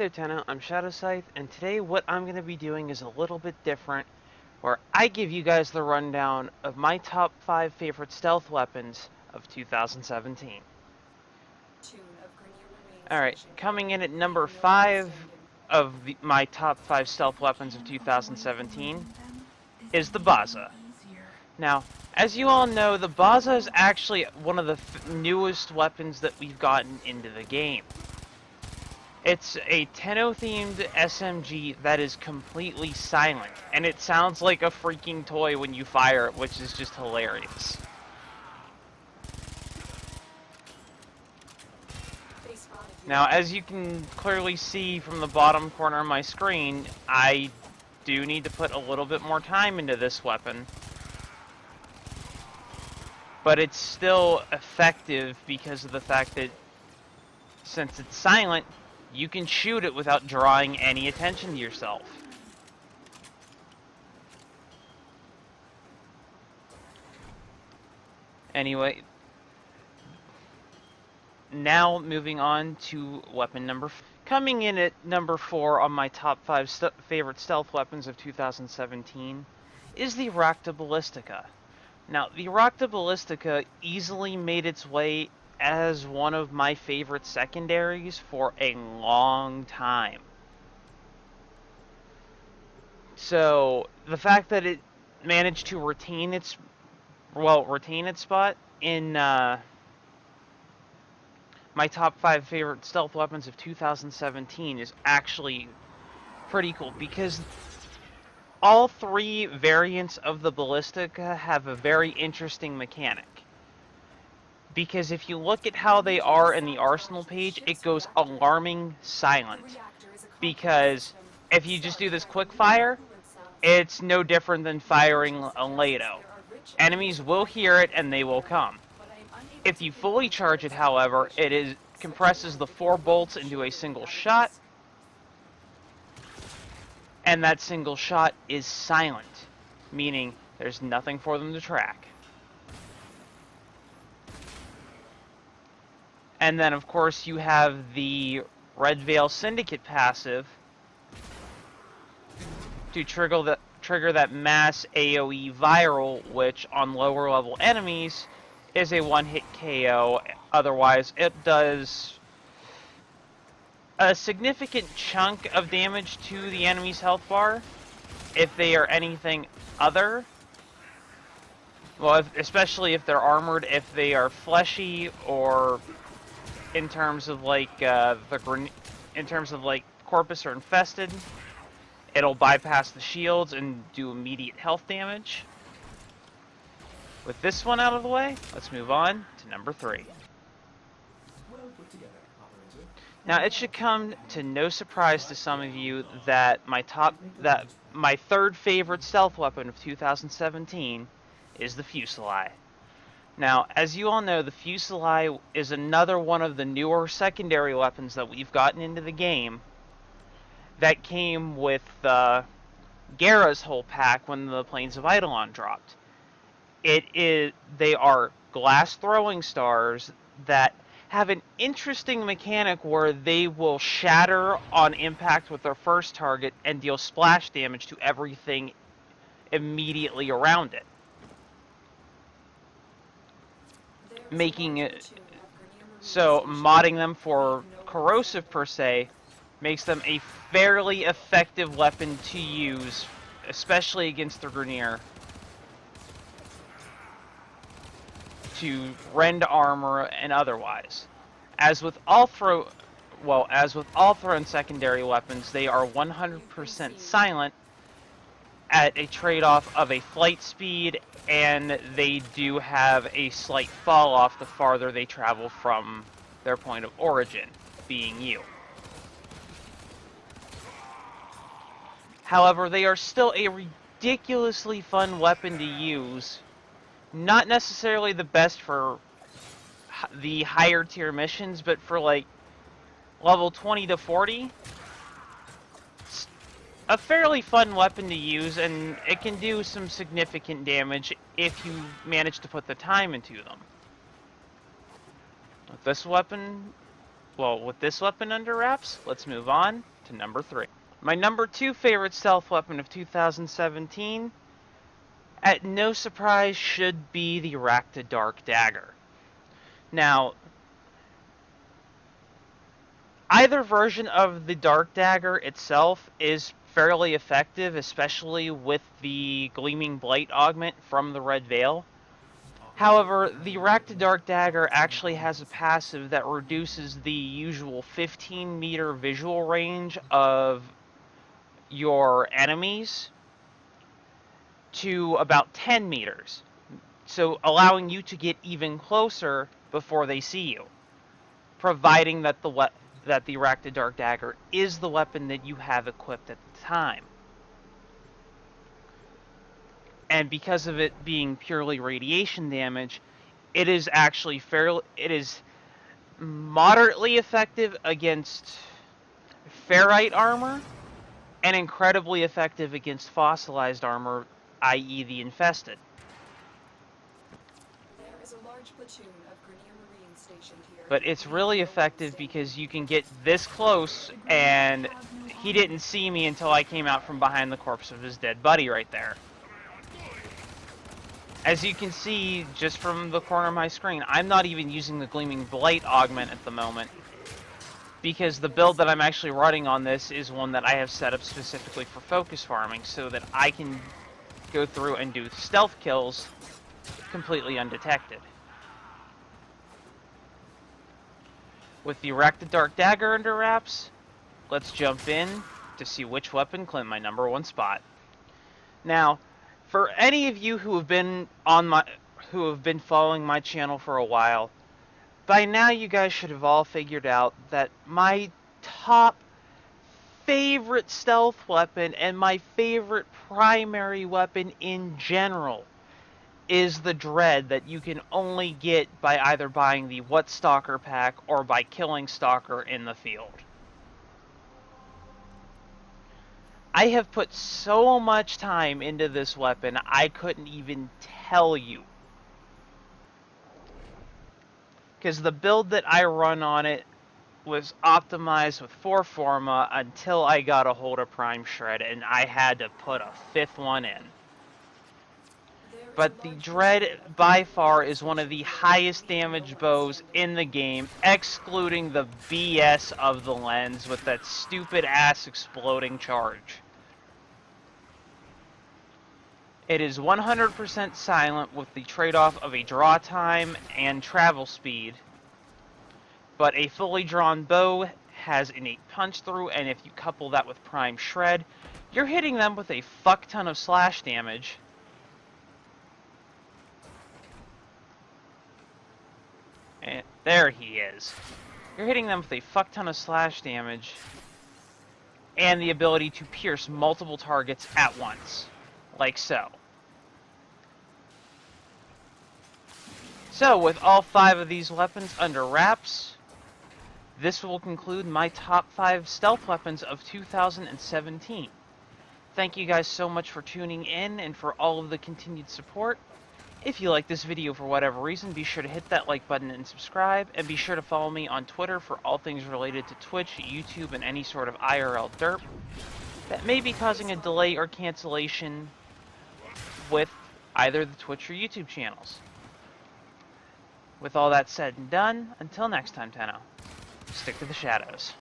there, Tenno. I'm Shadow Scythe, and today what I'm going to be doing is a little bit different, where I give you guys the rundown of my top 5 favorite stealth weapons of 2017. Alright, coming in at number 5 of my top 5 stealth weapons of 2017 is the Baza. Now, as you all know, the Baza is actually one of the newest weapons that we've gotten into the game. It's a Tenno-themed SMG that is completely silent, and it sounds like a freaking toy when you fire it, which is just hilarious. Now, as you can clearly see from the bottom corner of my screen, I do need to put a little bit more time into this weapon. But it's still effective because of the fact that, since it's silent, you can shoot it without drawing any attention to yourself. Anyway, now moving on to weapon number 4. Coming in at number 4 on my top 5 favorite stealth weapons of 2017 is the Rakta Ballistica. Now, the Rakta Ballistica easily made its way as one of my favorite secondaries for a long time. So, the fact that it managed to retain its spot in my top 5 favorite stealth weapons of 2017 is actually pretty cool, because all 3 variants of the Ballistica have a very interesting mechanic. Because if you look at how they are in the arsenal page, it goes alarming silent. Because if you just do this quick fire, it's no different than firing a Lado. Enemies will hear it and they will come. If you fully charge it, however, it compresses the 4 bolts into a single shot, and that single shot is silent, meaning there's nothing for them to track. And then, of course, you have the Red Veil Syndicate passive to trigger that mass AoE viral, which on lower level enemies is a one-hit KO. Otherwise, it does a significant chunk of damage to the enemy's health bar if they are anything other. Well, especially if they're armored. If they are fleshy, or in terms of like Corpus or Infested, it'll bypass the shields and do immediate health damage. With this one out of the way, let's move on to number 3. Now, it should come to no surprise to some of you that my 3rd favorite stealth weapon of 2017 is the Fusel I. Now, as you all know, the Fusel I is another one of the newer secondary weapons that we've gotten into the game that came with Gara's whole pack when the Plains of Eidolon dropped. They are glass throwing stars that have an interesting mechanic where they will shatter on impact with their first target and deal splash damage to everything immediately around it. Making it so modding them for corrosive per se makes them a fairly effective weapon to use, especially against the Grineer, to rend armor and otherwise. As with all thrown secondary weapons, they are 100% silent at a trade-off of a flight speed, and they do have a slight fall off the farther they travel from their point of origin, being you. However, they are still a ridiculously fun weapon to use. Not necessarily the best for the higher tier missions, but for like level 20 to 40, it's a fairly fun weapon to use, and it can do some significant damage if you manage to put the time into them. With this weapon, Well, with this weapon under wraps, let's move on to number 3. My number 2 favorite stealth weapon of 2017, at no surprise, should be the Dark Dagger. Now, either version of the Dark Dagger itself is fairly effective, especially with the Gleaming Blight augment from the Red Veil. However, the Dark Dagger actually has a passive that reduces the usual 15-meter visual range of your enemies to about 10 meters, so allowing you to get even closer before they see you, providing that the Dark Dagger is the weapon that you have equipped at the time. And because of it being purely radiation damage, it is actually moderately effective against ferrite armor and incredibly effective against fossilized armor, i.e. the infested. There is a large platoon of Grenier Marines stationed here. But it's really effective because you can get this close, and he didn't see me until I came out from behind the corpse of his dead buddy right there. As you can see just from the corner of my screen, I'm not even using the Gleaming Blight augment at the moment, because the build that I'm actually running on this is one that I have set up specifically for focus farming, so that I can go through and do stealth kills completely undetected. With the Dark Dagger under wraps, let's jump in to see which weapon claimed my number 1 spot. Now, for any of you who have been following my channel for a while, by now you guys should have all figured out that my top favorite stealth weapon and my favorite primary weapon in general is the Dread that you can only get by either buying the What Stalker pack or by killing Stalker in the field. I have put so much time into this weapon, I couldn't even tell you. Because the build that I run on it was optimized with 4 Forma until I got a hold of Prime Shred, and I had to put a 5th one in. But the Dread, by far, is one of the highest damage bows in the game, excluding the BS of the lens with that stupid-ass exploding charge. It is 100% silent with the trade-off of a draw time and travel speed, but a fully drawn bow has innate punch-through, and if you couple that with Prime Shred, you're hitting them with a fuck-ton of slash damage. And there he is. You're hitting them with a fuck-ton of slash damage and the ability to pierce multiple targets at once, like so. So, with all 5 of these weapons under wraps, this will conclude my top 5 stealth weapons of 2017. Thank you guys so much for tuning in and for all of the continued support. If you like this video for whatever reason, be sure to hit that like button and subscribe, and be sure to follow me on Twitter for all things related to Twitch, YouTube, and any sort of IRL derp that may be causing a delay or cancellation with either the Twitch or YouTube channels. With all that said and done, until next time, Tenno, stick to the shadows.